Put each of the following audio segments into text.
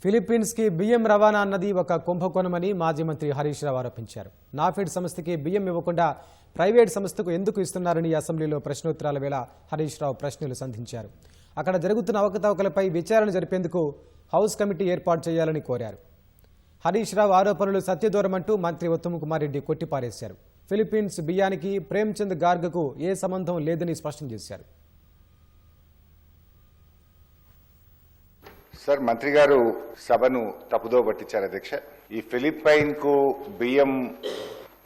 Philippines కి బియ్యం రవాణా అన్నది ఒక కుంభకోణమని మాజీ మంత్రి హరీష్ రావు ఆరోపించారు. నాఫెడ్ సంస్థకి బియ్యం ఇవ్వకుండా ప్రైవేట్ సంస్థకు ఎందుకు ఇస్తున్నారని అసెంబ్లీలో ప్రశ్నోత్తరాల వేళ హరీష్ రావు ప్రశ్నలు సంధించారు. అక్కడ జరుగుతున్న అవకతవకలపై విచారణ జరిపేందుకు హౌస్ కమిటీ ఏర్పాటు చేయాలని కోరారు. హరీష్ రావు ఆరోపణలు సత్యదూరమంటూ మంత్రి ఉత్తమ్ కుమార్ రెడ్డి కొట్టిపారేశారు. ఫిలిప్పీన్స్ బియ్యానికి ప్రేమ్చంద్ గార్గ్కు ఏ సంబంధం లేదని స్పష్టం చేశారు. సార్, మంత్రి గారు సభను తప్పుదో పట్టించారు అధ్యక్ష. ఈ ఫిలిప్పైన్ కు బియ్యం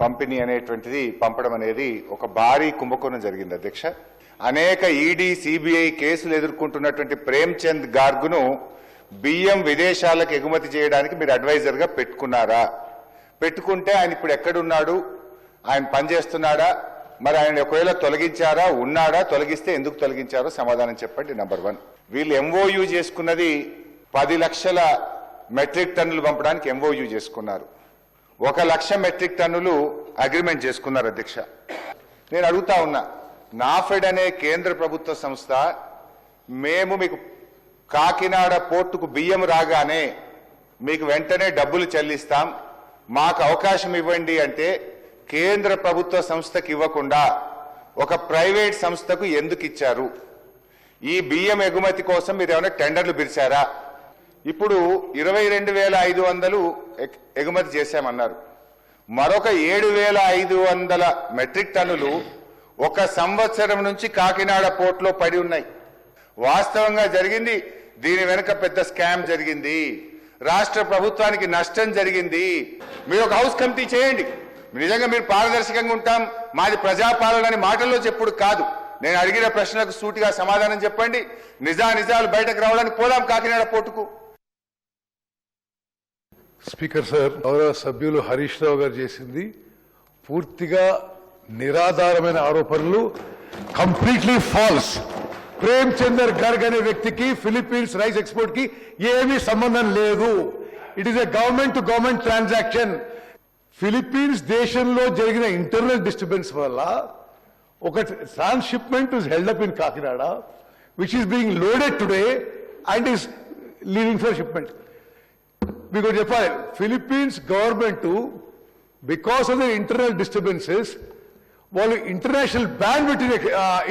పంపిణీ అనేటువంటిది పంపడం అనేది ఒక భారీ కుంభకోణం జరిగింది అధ్యక్ష. అనేక ఈడీ సిబిఐ కేసులు ఎదుర్కొంటున్నటువంటి ప్రేమ్చంద్ గార్గ్ను బియ్యం విదేశాలకు ఎగుమతి చేయడానికి మీరు అడ్వైజర్ గా పెట్టుకున్నారా? పెట్టుకుంటే ఆయన ఇప్పుడు ఎక్కడున్నాడు? ఆయన పనిచేస్తున్నాడా? మరి ఆయన ఒకవేళ తొలగించారా? ఉన్నాడా? తొలగిస్తే ఎందుకు తొలగించారో సమాధానం చెప్పండి. నంబర్ 1, వీళ్ళు ఎంఓయూ చేసుకున్నది 10 లక్షల మెట్రిక్ టన్నులు పంపడానికి ఎంఓయూ చేసుకున్నారు. 1 లక్ష మెట్రిక్ టన్నులు అగ్రిమెంట్ చేసుకున్నారు అధ్యక్ష. నేను అడుగుతా ఉన్నా, నాఫెడ్ అనే కేంద్ర ప్రభుత్వ సంస్థ మేము మీకు కాకినాడ పోర్టుకు బియ్యం రాగానే మీకు వెంటనే డబ్బులు చెల్లిస్తాం, మాకు అవకాశం ఇవ్వండి అంటే కేంద్ర ప్రభుత్వ సంస్థకి ఇవ్వకుండా ఒక ప్రైవేట్ సంస్థకు ఎందుకు ఇచ్చారు? ఈ బియ్యం ఎగుమతి కోసం మీరు ఏమైనా టెండర్లు పిలిచారా? ఇప్పుడు 22,500 ఎగుమతి చేశామన్నారు. మరొక 7,500 మెట్రిక్ టన్నులు 1 సంవత్సరం నుంచి కాకినాడ పోర్టులో పడి ఉన్నాయి. వాస్తవంగా జరిగింది, దీని వెనుక పెద్ద స్కామ్ జరిగింది, రాష్ట్ర ప్రభుత్వానికి నష్టం జరిగింది. మీరు ఒక హౌస్ కమిటీ చేయండి. నిజంగా మీరు పారదర్శకంగా ఉంటాం, మాది ప్రజాపాలన మాటల్లో చెప్పుడు కాదు. నేను అడిగిన ప్రశ్నలకు సూటిగా సమాధానం చెప్పండి. నిజాలు బయటకు రావడానికి పోదాం కాకినాడ పోర్టుకు. స్పీకర్ సార్, గౌరవ సభ్యులు హరీష్ రావు గారు చేసింది పూర్తిగా నిరాధారమైన ఆరోపణలు, కంప్లీట్లీ ఫాల్స్. ప్రేమ్చంద్ గార్గ్ అనే వ్యక్తికి ఫిలిప్పీన్స్ రైస్ ఎక్స్పోర్ట్ కి ఏమీ సంబంధం లేదు. It is a government to government transaction. Philippines దేశంలో జరిగిన ఇంటర్నల్ డిస్టర్బెన్స్ వల్ల ఒక transshipment is held up in Kakinada, which is being loaded today and is leaving for shipment. మీకు చెప్పాలి, Philippines government because of the internal disturbances వాళ్ళు international ban పెట్టిన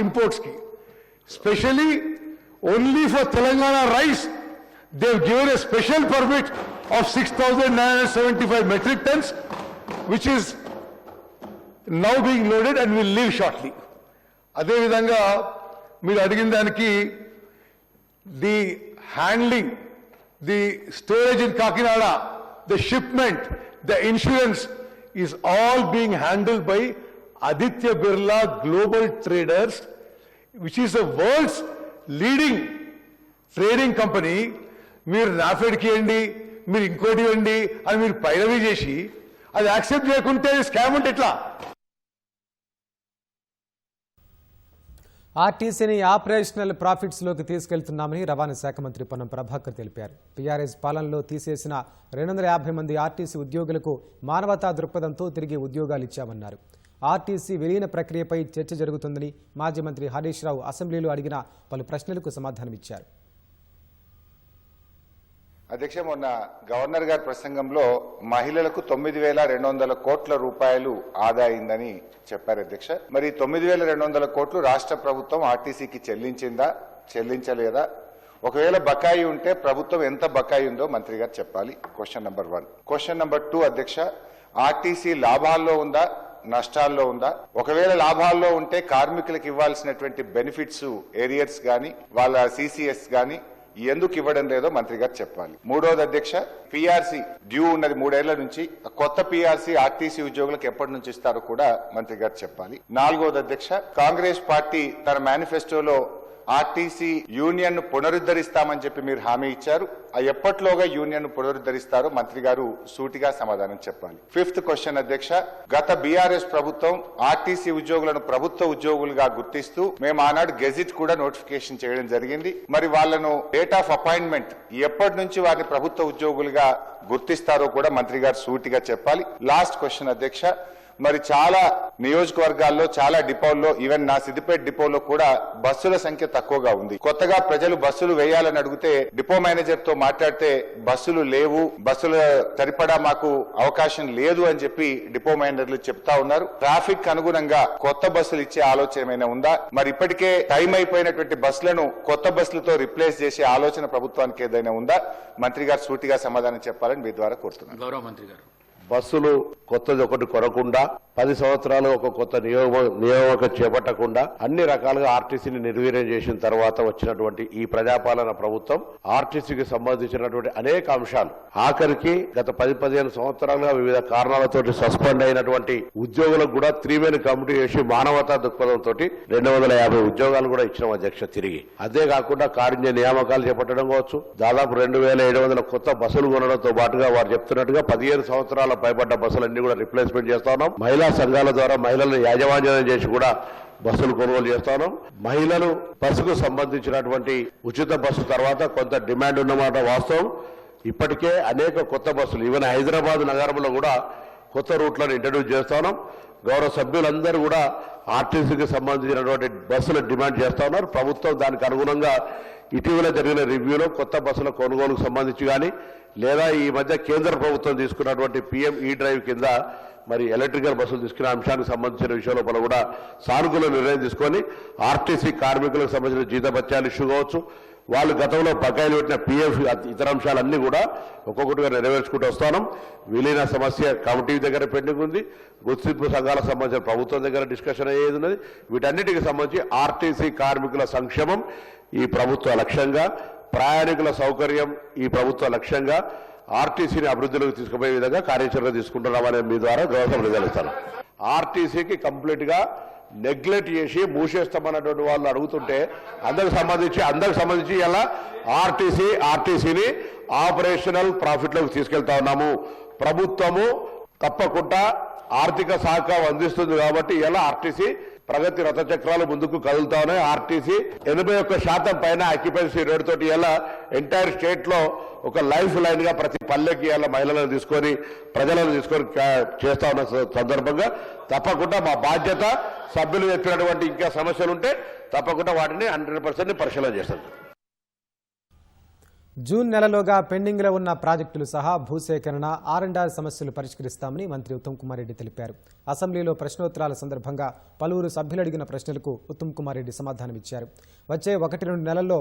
imports కి, specially only for Telangana rice they have given a special permit of 6,975 metric tons which is now being loaded and will leave shortly. అదే విధంగా మీరు అడిగిన దానికి the handling, the storage in Kakinada, the shipment, the insurance is all being handled by Aditya Birla global traders, which is the world's leading trading company. మీరు నాఫెడ్కి ఇవ్వండి, మీరు ఇంకోటి ఇవ్వండి అని మీరు పైరవీ చేసి అది యాక్సెప్ట్ చేయకుంటే స్కామ్ ఉంటే ఎట్లా? ఆర్టీసీని ఆపరేషనల్ ప్రాఫిట్స్ లోకి తీసుకెళ్తున్నామని రవాణా శాఖ మంత్రి పొన్నం ప్రభాకర్ తెలిపారు. టీఆర్ఎస్ పాలనలో తీసేసిన 250 మంది ఆర్టీసీ ఉద్యోగులకు మానవతా దృక్పథంతో తిరిగి ఉద్యోగాలు ఇచ్చామన్నారు. ఆర్టీసీ విలీన ప్రక్రియపై చర్చ జరుగుతుందని మాజీ మంత్రి హరీష్ రావు అసెంబ్లీలో అడిగిన పలు ప్రశ్నలకు సమాధానమిచ్చారు. అధ్యక్ష, మొన్న గవర్నర్ గారి ప్రసంగంలో మహిళలకు 9,200 కోట్ల రూపాయలు ఆదా అయిందని చెప్పారు అధ్యక్ష. మరి 9,200 కోట్లు రాష్ట్ర ప్రభుత్వం ఆర్టీసీకి చెల్లించిందా, చెల్లించలేదా? ఒకవేళ బకాయి ఉంటే ప్రభుత్వం ఎంత బకాయి ఉందో మంత్రి గారు చెప్పాలి. Question number 1. క్వశ్చన్ నెంబర్ 2 అధ్యక్ష, ఆర్టీసీ లాభాల్లో ఉందా, నష్టాల్లో ఉందా? ఒకవేళ లాభాల్లో ఉంటే కార్మికులకు ఇవ్వాల్సినటువంటి బెనిఫిట్స్, ఏరియర్స్ గాని వాళ్ళ సిసిఎస్ గాని ఎందుకు ఇవ్వడం లేదో మంత్రి గారు చెప్పాలి. 3వది అధ్యక్ష, పిఆర్సీ డ్యూ ఉన్నది 3 ఏళ్ల నుంచి, కొత్త పిఆర్సీ ఆర్టీసీ ఉద్యోగులకు ఎప్పటి నుంచి ఇస్తారో కూడా మంత్రి గారు చెప్పాలి. 4వది అధ్యక్ష, కాంగ్రెస్ పార్టీ తన మేనిఫెస్టోలో ఆర్టీసీ యూనియన్ ను పునరుద్ధరిస్తామని చెప్పి మీరు హామీ ఇచ్చారు. ఎప్పట్లోగా యూనియన్ ను పునరుద్ధరిస్తారో మంత్రి గారు సూటిగా సమాధానం చెప్పాలి. 5th క్వశ్చన్ అధ్యక్ష, గత బీఆర్ఎస్ ప్రభుత్వం ఆర్టీసీ ఉద్యోగులను ప్రభుత్వ ఉద్యోగులుగా గుర్తిస్తూ మేము ఆనాడు గెజిట్ కూడా నోటిఫికేషన్ చేయడం జరిగింది. మరి వాళ్లను డేట్ ఆఫ్ అపాయింట్మెంట్ ఎప్పటి నుంచి వారిని ప్రభుత్వ ఉద్యోగులుగా గుర్తిస్తారో కూడా మంత్రి గారు సూటిగా చెప్పాలి. లాస్ట్ క్వశ్చన్ అధ్యక్ష, మరి చాలా నియోజకవర్గాల్లో చాలా డిపోల్లో ఈవెన్ నా సిద్దిపేట డిపోలో కూడా బస్సుల సంఖ్య తక్కువగా ఉంది. కొత్తగా ప్రజలు బస్సులు వేయాలని అడిగితే డిపో మేనేజర్ తో మాట్లాడితే బస్సులు లేవు, బస్సుల సరిపడా మాకు అవకాశం లేదు అని చెప్పి డిపో మేనేజర్లు చెప్తా ఉన్నారు. ట్రాఫిక్ అనుగుణంగా కొత్త బస్సులు ఇచ్చే ఆలోచన ఏమైనా ఉందా? మరి ఇప్పటికే టైం అయిపోయినటువంటి బస్సులను కొత్త బస్సులతో రిప్లేస్ చేసే ఆలోచన ప్రభుత్వానికి ఏదైనా ఉందా? మంత్రి గారు సూటిగా సమాధానం చెప్పాలని మీ ద్వారా కోరుతున్నాను. గౌరవ మంత్రి గారు, బస్సులు కొత్తది ఒకటి కొనకుండా 10 సంవత్సరాలు ఒక కొత్త నియామకం చేపట్టకుండా అన్ని రకాలుగా ఆర్టీసీని నిర్వీర్యం చేసిన తర్వాత వచ్చినటువంటి ఈ ప్రజాపాలన ప్రభుత్వం ఆర్టీసీకి సంబంధించినటువంటి అనేక అంశాలు ఆఖరికి గత 10-15 సంవత్సరాలుగా వివిధ కారణాలతో సస్పెండ్ అయినటువంటి ఉద్యోగులకు కూడా 3-man కమిటీ చేసి మానవతా దృక్పథంతో 250 ఉద్యోగాలు కూడా ఇచ్చిన అధ్యక్ష తిరిగి. అదే కాకుండా కారుణ్య నియామకాలు చేపట్టడం కావచ్చు, దాదాపు 2700 కొత్త బస్సులు కొనడంతో పాటుగా వారు చెప్తున్నట్టుగా 15 సంవత్సరాల పైబడ్డ బస్సులన్నీ కూడా రిప్లేస్మెంట్ చేస్తా ఉన్నాం. మహిళా సంఘాల ద్వారా మహిళలను యాజమాన్యం చేసి కూడా బస్సులు కొనుగోలు చేస్తా ఉన్నాం. మహిళలు బస్సుకు సంబంధించినటువంటి ఉచిత బస్సు తర్వాత కొంత డిమాండ్ ఉన్నమాట వాస్తవం. ఇప్పటికే అనేక కొత్త బస్సులు ఈవెన్ హైదరాబాద్ నగరంలో కూడా కొత్త రూట్లను ఇంట్రడ్యూస్ చేస్తా ఉన్నాం. గౌరవ సభ్యులందరూ కూడా ఆర్టీసీకి సంబంధించినటువంటి బస్సులు డిమాండ్ చేస్తా ఉన్నారు. ప్రభుత్వం దానికి అనుగుణంగా ఇటీవల జరిగిన రివ్యూలో కొత్త బస్సుల కొనుగోలుకు సంబంధించి కానీ లేదా ఈ మధ్య కేంద్ర ప్రభుత్వం తీసుకున్నటువంటి PM E-డ్రైవ్ కింద మరి ఎలక్ట్రికల్ బస్సులు తీసుకునే అంశానికి సంబంధించిన విషయం లోపల కూడా సానుకూల నిర్ణయం తీసుకొని ఆర్టీసీ కార్మికులకు సంబంధించిన జీతభత్యాలు ఇష్యూ కావచ్చు, వాళ్ళు గతంలో బకాయిలు పెట్టిన PF ఇతర అంశాలన్నీ కూడా ఒక్కొక్కటిగా నెరవేర్చుకుంటూ వస్తాను. విలీన సమస్య కమిటీ దగ్గర పెండింగ్ ఉంది, గుర్తింపు సంఘాలకు సంబంధించిన ప్రభుత్వం దగ్గర డిస్కషన్ అయ్యేది ఉన్నది. వీటన్నిటికి సంబంధించి ఆర్టీసీ కార్మికుల సంక్షేమం ఈ ప్రభుత్వ లక్ష్యంగా, ప్రయాణికుల సౌకర్యం ఈ ప్రభుత్వ లక్ష్యంగా, ఆర్టీసీని అభివృద్ధిలోకి తీసుకుపోయే విధంగా కార్యాచరణ తీసుకుంటున్నామని మీ ద్వారా గౌరవం రిజలుస్తాను. ఆర్టీసీకి కంప్లీట్ గా నెగ్లెక్ట్ చేసి మూసేస్తామన్నటువంటి వాళ్ళు అడుగుతుంటే అందరికి సంబంధించి ఇలా ఆర్టీసీని ఆపరేషనల్ ప్రాఫిట్ లోకి తీసుకెళ్తా ఉన్నాము. ప్రభుత్వము తప్పకుండా ఆర్థిక సహకారం అందిస్తుంది కాబట్టి ఇలా ఆర్టీసీ ప్రగతి రథచక్రాలు ముందుకు కదులుతా ఉన్నాయి. ఆర్టీసీ 81% పైన ఆక్యుపెన్సీ రేట్ తోటి ఇలా ఎంటైర్ స్టేట్ లో ఒక లైఫ్ లైన్ గా ప్రతి పల్లెకి ఇలా మహిళలను తీసుకొని ప్రజలను తీసుకొని చేస్తా ఉన్న సందర్భంగా తప్పకుండా మా బాధ్యత సభ్యులు చెప్పినటువంటి ఇంకా సమస్యలు ఉంటే తప్పకుండా వాటిని 100% పరిశీలన చేస్తాం. జూన్ నెలలోగా పెండింగ్లో ఉన్న ప్రాజెక్టులు సహా భూసేకరణ R&R సమస్యలు పరిష్కరిస్తామని మంత్రి ఉత్తమ్ కుమార్ రెడ్డి తెలిపారు. అసెంబ్లీలో ప్రశ్నోత్తరాల సందర్భంగా పలువురు సభ్యులు అడిగిన ప్రశ్నలకు ఉత్తమ్ కుమార్ రెడ్డి సమాధానమిచ్చారు. వచ్చే 1-2 నెలల్లో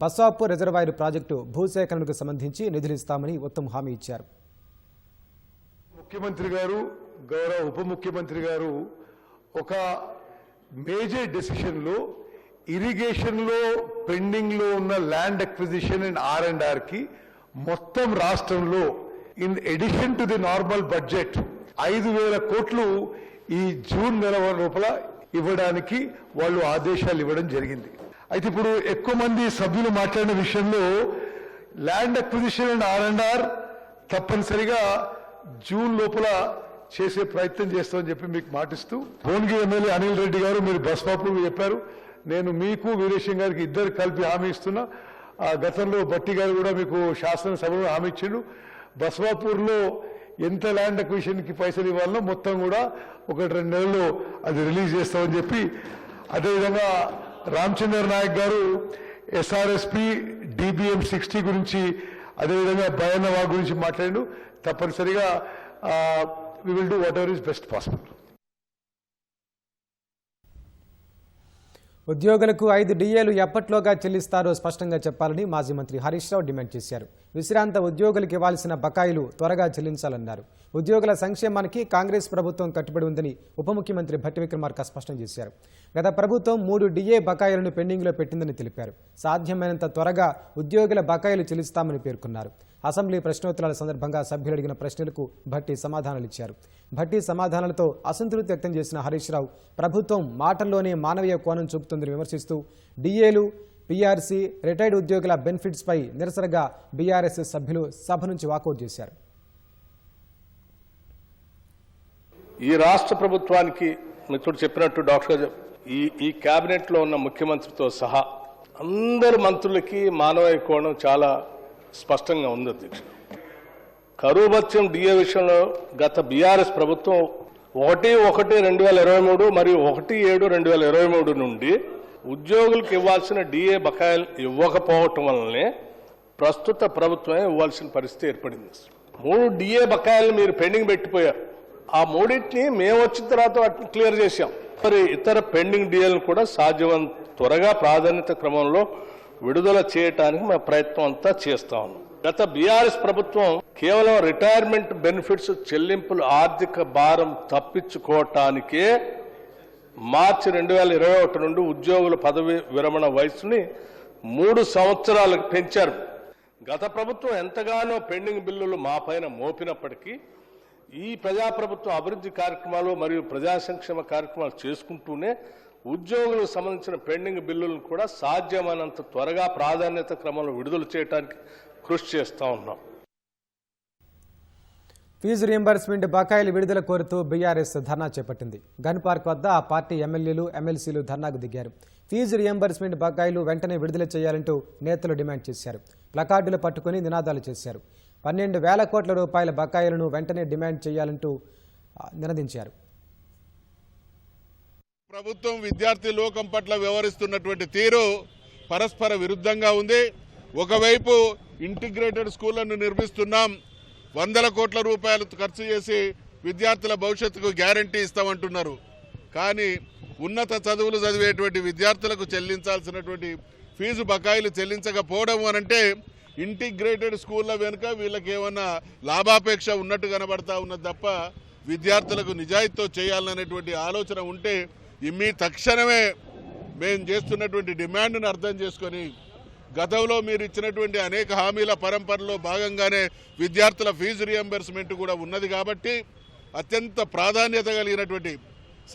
బస్వాపూర్ రిజర్వాయర్ ప్రాజెక్టు భూసేకరణకు సంబంధించి నిధులు ఇస్తామని ఉత్తమ్ హామీ ఇచ్చారు. ముఖ్యమంత్రి గారు గౌరవ ఉప ముఖ్యమంత్రి గారు ఒక మేజర్ డెసిషన్ లో ఇరిగేషన్ లో పెండింగ్ లో ఉన్న ల్యాండ్ అక్విజిషన్ అండ్ R&R కి మొత్తం రాష్ట్రంలో in addition to the normal budget 5,000 కోట్లు ఈ జూన్ నెల లోపల ఇవ్వడానికి వాళ్ళు ఆదేశాలు ఇవ్వడం జరిగింది. అయితే ఇప్పుడు ఎక్కువ మంది సభ్యులు మాట్లాడిన విషయంలో ల్యాండ్ అక్విజిషన్ అండ్ R&R తప్పనిసరిగా జూన్ లోపల చేసే ప్రయత్నం చేస్తామని చెప్పి మీకు మాటిస్తూ భువనగిరి ఎమ్మెల్యే అనిల్ రెడ్డి గారు మీరు బస్వాపూర్ చెప్పారు. నేను మీకు వీరేశం గారికి ఇద్దరు కలిపి హామీ ఇస్తున్నా. గతంలో బట్టి గారు కూడా మీకు శాసనసభలో హామీ ఇచ్చిండు. బస్వాపూర్లో ఎంత ల్యాండ్ అక్విజిషన్ కి పైసలు ఇవ్వాలనో మొత్తం కూడా 1-2 నెలల్లో అది రిలీజ్ చేస్తామని చెప్పి, అదేవిధంగా రామచంద్ర నాయక్ గారు SRSP DBM 60 గురించి అదేవిధంగా బయన్నవా గురించి మాట్లాడిండు. తప్పనిసరిగా we will do whatever is best possible. ఉద్యోగులకు 5 DAలు ఎప్పట్లోగా చెల్లిస్తారో స్పష్టంగా చెప్పాలని మాజీ మంత్రి హరీష్ రావు డిమాండ్ చేశారు. విశ్రాంత ఉద్యోగులకు ఇవ్వాల్సిన బకాయిలు త్వరగా చెల్లించాలన్నారు. ఉద్యోగుల సంక్షేమానికి కాంగ్రెస్ ప్రభుత్వం కట్టుబడి ఉందని ఉప ముఖ్యమంత్రి భట్టి విక్రమార్క స్పష్టం చేశారు. గత ప్రభుత్వం 3 DA బకాయిలను పెండింగ్లో పెట్టిందని తెలిపారు. సాధ్యమైనంత త్వరగా ఉద్యోగుల బకాయిలు చెల్లిస్తామని పేర్కొన్నారు. అసెంబ్లీ ప్రశ్నోత్తరాల సందర్భంగా సభ్యులు అడిగిన ప్రశ్నలకు భట్టి సమాధానాలిచ్చారు. భట్టి సమాధానాలతో అసంతృప్తి వ్యక్తం చేసిన హరీష్ రావు ప్రభుత్వం మాటల్లోనే మానవీయ కోణం చూపుతుందని విమర్శిస్తూ DAలు, PRC, రిటైర్డ్ ఉద్యోగుల బెనిఫిట్స్ పై నిరసనగా BRS సభ్యులు సభ నుంచి వాకౌట్ చేశారు. ఈ రాష్ట్ర ప్రభుత్వానికి మిత్రుడు చెప్పినట్టు డాక్టర్ ఈ కేబినెట్ లో ఉన్న ముఖ్యమంత్రితో సహా అందరు మంత్రులకి మానవీయ కోణం చాలా స్పష్టంగా ఉంది అధ్యక్ష. కరువు భత్యం DA విషయంలో గత BRS ప్రభుత్వం 1/1/2023 మరియు 1/7/2023 నుండి ఉద్యోగులకు ఇవ్వాల్సిన డిఏ బకాయిలు ఇవ్వకపోవటం వల్లనే ప్రస్తుత ప్రభుత్వమే ఇవ్వాల్సిన పరిస్థితి ఏర్పడింది. 3 డిఏ బకాయిలు మీరు పెండింగ్ పెట్టిపోయారు. ఆ మూడింటిని మేము వచ్చిన తర్వాత వాటిని క్లియర్ చేశాం. మరి ఇతర పెండింగ్ డిఏలను కూడా సాధ్యమైనంత త్వరగా ప్రాధాన్యత క్రమంలో విడుదల చేయడానికి మా ప్రయత్నం అంతా చేస్తా ఉన్నాం. గత బీఆర్ఎస్ ప్రభుత్వం కేవలం రిటైర్మెంట్ బెనిఫిట్స్ చెల్లింపులు ఆర్థిక భారం తప్పించుకోవటానికే మార్చి 2021 నుండి ఉద్యోగుల పదవి విరమణ వయసుని 3 సంవత్సరాలకు పెంచారు. గత ప్రభుత్వం ఎంతగానో పెండింగ్ బిల్లులు మా పైన మోపినప్పటికీ ఈ ప్రజాప్రభుత్వ అభివృద్ధి కార్యక్రమాలు మరియు ప్రజా సంక్షేమ కార్యక్రమాలు చేసుకుంటూనే ఉద్యోగులకు సంబంధించిన పెండింగ్ బిల్లులను కూడా సాధ్యమైనంత త్వరగా ప్రాధాన్యత క్రమంలో విడుదల చేయడానికి కృషి చేస్తూ ఉన్నాం. ఫీజు రియంబర్స్మెంట్ బకాయిలు విడుదల కోరుతూ బీఆర్ఎస్ ధర్నా చేపట్టింది. గన్ పార్క్ వద్ద ఆ పార్టీ ఎమ్మెల్యేలు ఎమ్మెల్సీలు ధర్నాకు దిగారు. ఫీజు రియంబర్స్మెంట్ బకాయిలు వెంటనే విడుదల చేయాలంటూ నేతలు డిమాండ్ చేశారు. ప్లకార్డులు పట్టుకుని నినాదాలు చేశారు. 12,000 కోట్ల రూపాయల బకాయిలను వెంటనే డిమాండ్ చేయాలంటూ నినదించారు. ప్రభుత్వం విద్యార్థి లోకం పట్ల వ్యవహరిస్తున్నటువంటి తీరు పరస్పర విరుద్ధంగా ఉంది. ఒకవైపు ఇంటిగ్రేటెడ్ స్కూళ్లను నిర్మిస్తున్నాం, 100 కోట్ల రూపాయలు ఖర్చు చేసి విద్యార్థుల భవిష్యత్తుకు గ్యారంటీ ఇస్తామంటున్నారు. కానీ ఉన్నత చదువులు చదివేటువంటి విద్యార్థులకు చెల్లించాల్సినటువంటి ఫీజు బకాయిలు చెల్లించకపోవడం అనంటే ఇంటిగ్రేటెడ్ స్కూళ్ళ వెనుక వీళ్ళకి ఏమన్నా లాభాపేక్ష ఉన్నట్టు కనబడతా ఉన్నది తప్ప విద్యార్థులకు నిజాయితీతో చేయాలనేటువంటి ఆలోచన ఉంటే తక్షణమే మేము చేస్తున్నటువంటి డిమాండ్ను అర్థం చేసుకొని గతంలో మీరు ఇచ్చినటువంటి అనేక హామీల పరంపరలో భాగంగానే విద్యార్థుల ఫీజు రియంబర్స్మెంట్ కూడా ఉన్నది కాబట్టి అత్యంత ప్రాధాన్యత కలిగినటువంటి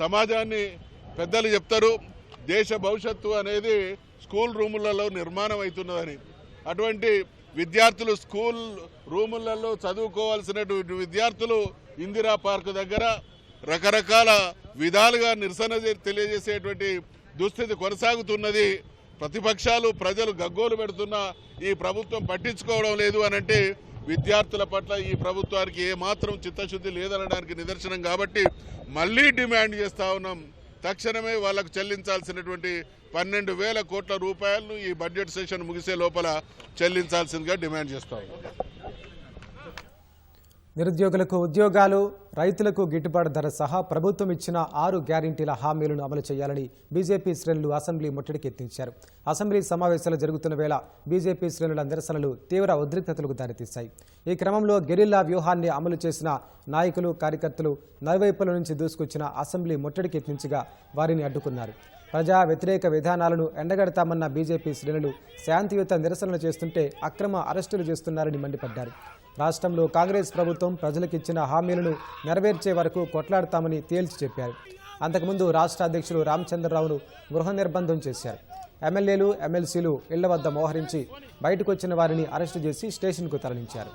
సమాజాన్ని పెద్దలు చెప్తారు, దేశ భవిష్యత్తు అనేది స్కూల్ రూములలో నిర్మాణం అవుతున్నదని. అటువంటి విద్యార్థులు స్కూల్ రూములలో చదువుకోవాల్సినటువంటి విద్యార్థులు ఇందిరా పార్క్ దగ్గర రకరకాల విధాలుగా నిరసన తెలియజేసేటువంటి దుస్థితి కొనసాగుతున్నది. ప్రతిపక్షాలు ప్రజలు గగ్గోలు పెడుతున్నా ఈ ప్రభుత్వం పట్టించుకోవడం లేదు అనంటే విద్యార్థుల పట్ల ఈ ప్రభుత్వానికి ఏమాత్రం చిత్తశుద్ధి లేదనడానికి నిదర్శనం. కాబట్టి మళ్ళీ డిమాండ్ చేస్తా ఉన్నాం, తక్షణమే వాళ్లకు చెల్లించాల్సినటువంటి 12,000 కోట్ల రూపాయలను ఈ బడ్జెట్ సెషన్ ముగిసే లోపల చెల్లించాల్సిందిగా డిమాండ్ చేస్తా ఉన్నాం. నిరుద్యోగులకు ఉద్యోగాలు, రైతులకు గిట్టుబాటు ధర సహా ప్రభుత్వం ఇచ్చిన 6 గ్యారంటీల హామీలను అమలు చేయాలని బీజేపీ శ్రేణులు అసెంబ్లీ ముట్టడికి యత్నించారు. అసెంబ్లీ సమావేశాలు జరుగుతున్న వేళ బీజేపీ శ్రేణుల నిరసనలు తీవ్ర ఉద్రిక్తతలకు దారితీశాయి. ఈ క్రమంలో గెరిల్లా వ్యూహాన్ని అమలు చేసిన నాయకులు, కార్యకర్తలు నలువైపుల నుంచి దూసుకొచ్చిన అసెంబ్లీ ముట్టడికి యత్నించగా వారిని అడ్డుకున్నారు. ప్రజా వ్యతిరేక విధానాలను ఎండగడతామన్న బీజేపీ శ్రేణులు శాంతియుత నిరసనలు చేస్తుంటే అక్రమ అరెస్టులు చేస్తున్నారని మండిపడ్డారు. రాష్ట్రంలో కాంగ్రెస్ ప్రభుత్వం ప్రజలకిచ్చిన హామీలను నెరవేర్చే వరకు కొట్లాడతామని తేల్చి చెప్పారు. అంతకుముందు రాష్ట్ర అధ్యక్షులు రామచంద్రరావును గృహ నిర్బంధం చేశారు. ఎమ్మెల్యేలు, ఎమ్మెల్సీలు ఇళ్ల వద్ద మోహరించి బయటకు వచ్చిన వారిని అరెస్టు చేసి స్టేషన్కు తరలించారు.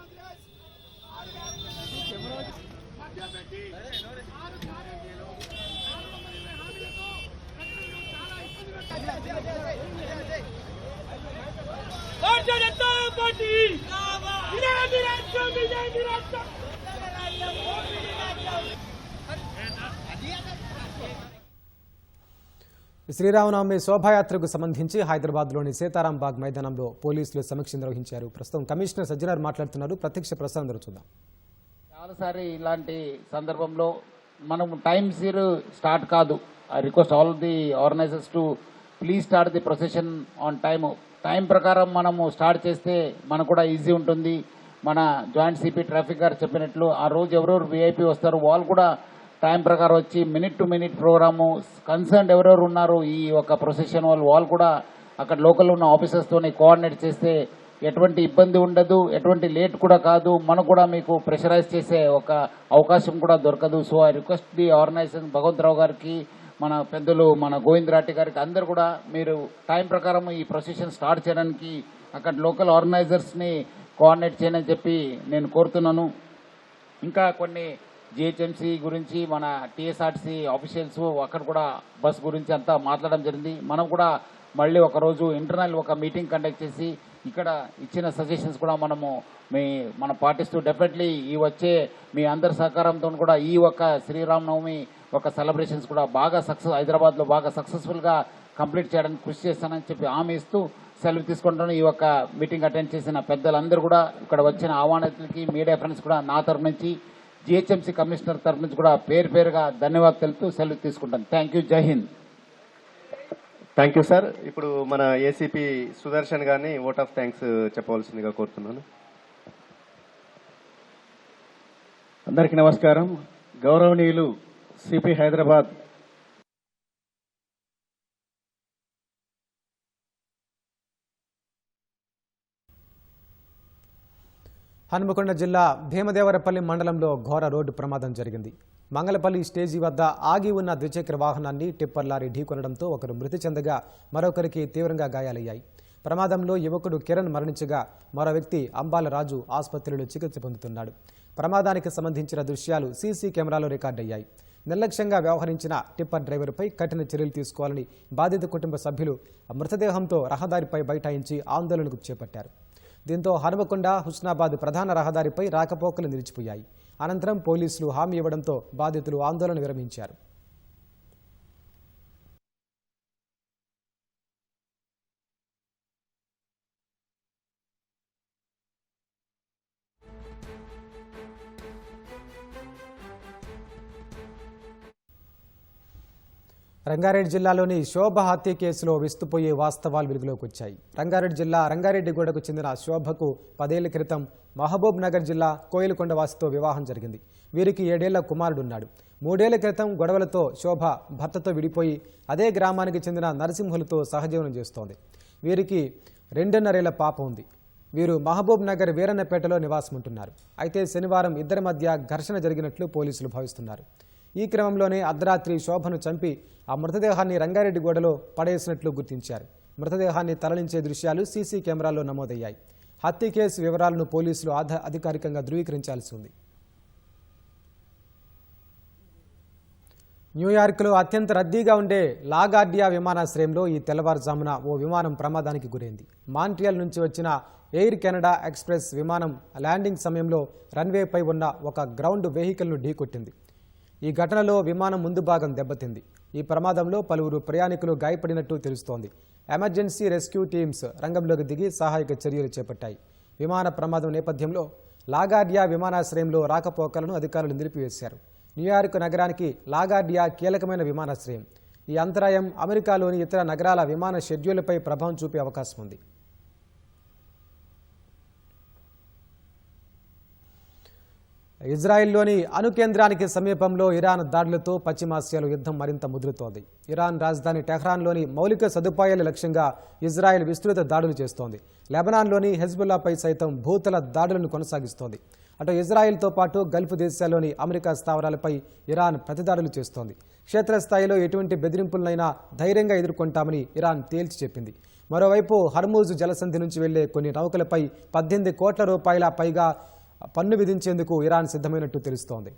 శ్రీరామనవమి శోభాయాత్రకు సంబంధించి హైదరాబాద్లోని సీతారాంబాగ్ మైదానంలో పోలీసులు సమీక్ష నిర్వహించారు. ప్రస్తుతం కమిషనర్ సజ్జనార్ మాట్లాడుతున్నారు. ప్రత్యక్ష ప్రసారం చూద్దాం. చాలాసారి ఇలాంటి సందర్భంలో మనం టైం జీరో స్టార్ట్ కాదు. I request all the organisers to please start the procession on time ప్రకారం మనము స్టార్ట్ చేస్తే మనకు కూడా ఈజీ ఉంటుంది. మన జాయింట్ సిపి ట్రాఫిక్ గారు చెప్పినట్లు ఆ రోజు ఎవరెవరు విఐపి వస్తారు వాళ్ళు కూడా టైం ప్రకారం వచ్చి minute to minute program concern ఎవరెవరు ఉన్నారు ఈ ఒక ప్రొసెషన్ వాళ్ళు కూడా అక్కడ లోకల్లో ఉన్న ఆఫీసర్స్తోని కోఆర్డినేట్ చేస్తే ఎటువంటి ఇబ్బంది ఉండదు, ఎటువంటి లేట్ కూడా కాదు, మనకు కూడా మీకు ప్రెషరైజ్ చేసే ఒక అవకాశం కూడా దొరకదు. So I request the organization Bhagavantrao గారికి, మన పెద్దలు మన గోవిందరాటి గారికి అందరు కూడా మీరు టైం ప్రకారం ఈ ప్రొసెషన్ స్టార్ట్ చేయడానికి అక్కడ లోకల్ ఆర్గనైజర్స్ని కోఆర్డినేట్ చేయని చెప్పి నేను కోరుతున్నాను. ఇంకా కొన్ని జిహెచ్ఎంసీ గురించి మన టీఎస్ఆర్టీసీ ఆఫీషియల్స్ అక్కడ కూడా బస్ గురించి అంతా మాట్లాడడం జరిగింది. మనం కూడా మళ్ళీ ఒకరోజు ఇంటర్నల్ ఒక మీటింగ్ కండక్ట్ చేసి ఇక్కడ ఇచ్చిన సజెషన్స్ కూడా మనం పాటిస్తూ డెఫినెట్లీ ఈ వచ్చే మీ అందరి సహకారంతో కూడా ఈ ఒక్క శ్రీరామనవమి ఒక సెలబ్రేషన్స్ కూడా బాగా హైదరాబాద్లో బాగా సక్సెస్ఫుల్గా కంప్లీట్ చేయడానికి కృషి చేస్తానని చెప్పి హామీ ఇస్తూ సెలవు తీసుకుంటాను. ఈ యొక్క మీటింగ్ అటెండ్ చేసిన పెద్దలందరూ కూడా, ఇక్కడ వచ్చిన ఆహ్వానితులకి, మీడియా ఫ్రెండ్స్ కూడా నా తరఫు నుంచి, జిహెచ్ఎంసీ కమిషనర్ తరఫు నుంచి కూడా పేరుగా ధన్యవాదాలు తెలుపుతూ సెలవు తీసుకుంటాను. Thank you. జై హింద్. Thank you sir. ఇప్పుడు మన ఏసీపీ సుదర్శన్ గారిని ఓట్ ఆఫ్ థ్యాంక్స్ చెప్పవలసిందిగా కోరుతున్నాను. అందరికీ నమస్కారం. గౌరవనీయులు సిపి హైదరాబాద్ హన్మకొండ జిల్లా భీమదేవరపల్లి మండలంలో ఘోర రోడ్డు ప్రమాదం జరిగింది. మంగళపల్లి స్టేజీ వద్ద ఆగి ఉన్న ద్విచక్ర వాహనాన్ని టిప్పర్ లారీ ఢీకొనడంతో ఒకరు మృతి చెందగా మరొకరికి తీవ్రంగా గాయాలయ్యాయి. ప్రమాదంలో యువకుడు కిరణ్ మరణించగా మరో వ్యక్తి అంబాల రాజు ఆసుపత్రిలో చికిత్స పొందుతున్నాడు. ప్రమాదానికి సంబంధించిన దృశ్యాలు సీసీ కెమెరాలో రికార్డయ్యాయి. నిర్లక్ష్యంగా వ్యవహరించిన టిప్పర్ డ్రైవర్పై కఠిన చర్యలు తీసుకోవాలని బాధిత కుటుంబ సభ్యులు మృతదేహంతో రహదారిపై బైఠాయించి ఆందోళనకు చేపట్టారు. దీంతో హనుమకొండ హుస్నాబాద్ ప్రధాన రహదారిపై రాకపోకలు నిలిచిపోయాయి. అనంతరం పోలీసులు హామీ ఇవ్వడంతో బాధితులు ఆందోళన విరమించారు. రంగారెడ్డి జిల్లాలోని శోభ హత్య కేసులో విస్తుపోయే వాస్తవాలు వెలుగులోకి వచ్చాయి. రంగారెడ్డి జిల్లా రంగారెడ్డిగూడకు చెందిన శోభకు 10 ఏళ్ల క్రితం మహబూబ్ నగర్ జిల్లా కోయిలకొండ వాసితో వివాహం జరిగింది. వీరికి 7 ఏళ్ల కుమారుడున్నాడు. 3 ఏళ్ల క్రితం గొడవలతో శోభ భర్తతో విడిపోయి అదే గ్రామానికి చెందిన నరసింహులతో సహజీవనం చేస్తోంది. వీరికి 2.5 ఏళ్ల పాప ఉంది. వీరు మహబూబ్ నగర్ వీరన్నపేటలో నివాసం ఉంటున్నారు. అయితే శనివారం ఇద్దరి మధ్య ఘర్షణ జరిగినట్లు పోలీసులు భావిస్తున్నారు. ఈ క్రమంలోనే అర్ధరాత్రి శోభను చంపి ఆ మృతదేహాన్ని రంగారెడ్డిగూడలో పడేసినట్లు గుర్తించారు. మృతదేహాన్ని తరలించే దృశ్యాలు సీసీ కెమెరాల్లో నమోదయ్యాయి. హత్య కేసు వివరాలను పోలీసులు అధికారికంగా ధృవీకరించాల్సి ఉంది. న్యూయార్క్లో అత్యంత రద్దీగా ఉండే లాగార్డియా విమానాశ్రయంలో ఈ తెల్లవారుజామున ఓ విమానం ప్రమాదానికి గురైంది. మాంట్రియల్ నుంచి వచ్చిన ఎయిర్ కెనడా ఎక్స్ప్రెస్ విమానం ల్యాండింగ్ సమయంలో రన్వేపై ఉన్న ఒక గ్రౌండ్ వెహికల్ను ఢీకొట్టింది. ఈ ఘటనలో విమానం ముందు భాగం దెబ్బతింది. ఈ ప్రమాదంలో పలువురు ప్రయాణికులు గాయపడినట్టు తెలుస్తోంది. ఎమర్జెన్సీ రెస్క్యూ టీమ్స్ రంగంలోకి దిగి సహాయక చర్యలు చేపట్టాయి. విమాన ప్రమాదం నేపథ్యంలో లాగార్డియా విమానాశ్రయంలో రాకపోకలను అధికారులు నిలిపివేశారు. న్యూయార్క్ నగరానికి లాగార్డియా కీలకమైన విమానాశ్రయం. ఈ అంతరాయం అమెరికాలోని ఇతర నగరాల విమాన షెడ్యూళ్లపై ప్రభావం చూపే అవకాశం ఉంది. ఇజ్రాయెల్లోని అణు కేంద్రానికి సమీపంలో ఇరాన్ దాడులతో పశ్చిమాసియాలో యుద్ధం మరింత ముదురుతోంది. ఇరాన్ రాజధాని టెహ్రాన్లోని మౌలిక సదుపాయాల లక్ష్యంగా ఇజ్రాయెల్ విస్తృత దాడులు చేస్తోంది. లెబనాన్లోని హెజ్బుల్లాపై సైతం భూతల దాడులను కొనసాగిస్తోంది. అటు ఇజ్రాయెల్తో పాటు గల్ఫ్ దేశాల్లోని అమెరికా స్థావరాలపై ఇరాన్ ప్రతిదాడులు చేస్తోంది. క్షేత్రస్థాయిలో ఎటువంటి బెదిరింపులనైనా ధైర్యంగా ఎదుర్కొంటామని ఇరాన్ తేల్చి చెప్పింది. మరోవైపు హర్మూజ్ జలసంధి నుంచి వెళ్లే కొన్ని నౌకలపై 18 కోట్ల రూపాయల పైగా పన్ను విధించేందుకు ఇరాన్ సిద్ధమైనట్టు తెలుస్తోంది.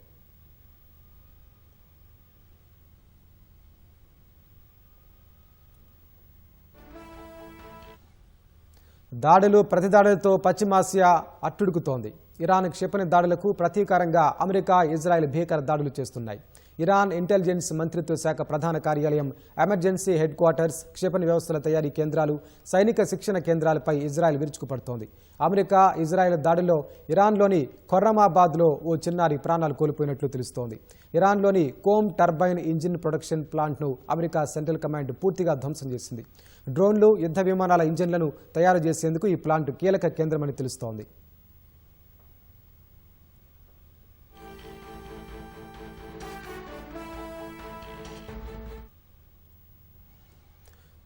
దాడులు ప్రతిదాడులతో పశ్చిమాసియా అట్టుడుకుతోంది. ఇరాన్ క్షిపణి దాడులకు ప్రతీకారంగా అమెరికా, ఇజ్రాయెల్ భీకర దాడులు చేస్తున్నాయి. ఇరాన్ ఇంటెలిజెన్స్ మంత్రిత్వ శాఖ ప్రధాన కార్యాలయం, ఎమర్జెన్సీ హెడ్ క్వార్టర్స్, క్షిపణి వ్యవస్థల తయారీ కేంద్రాలు, సైనిక శిక్షణ కేంద్రాలపై ఇజ్రాయెల్ విరుచుకుపడుతోంది. అమెరికా, ఇజ్రాయెల్ దాడుల్లో ఇరాన్లోని ఖొర్రమాబాద్లో ఓ చిన్నారి ప్రాణాలు కోల్పోయినట్లు తెలుస్తోంది. ఇరాన్లోని కోమ్ టర్బైన్ ఇంజిన్ ప్రొడక్షన్ ప్లాంట్ను అమెరికా సెంట్రల్ కమాండ్ పూర్తిగా ధ్వంసం చేసింది. డ్రోన్లు, యుద్ధ విమానాల ఇంజిన్లను తయారు చేసేందుకు ఈ ప్లాంట్ కీలక కేంద్రమని తెలుస్తోంది.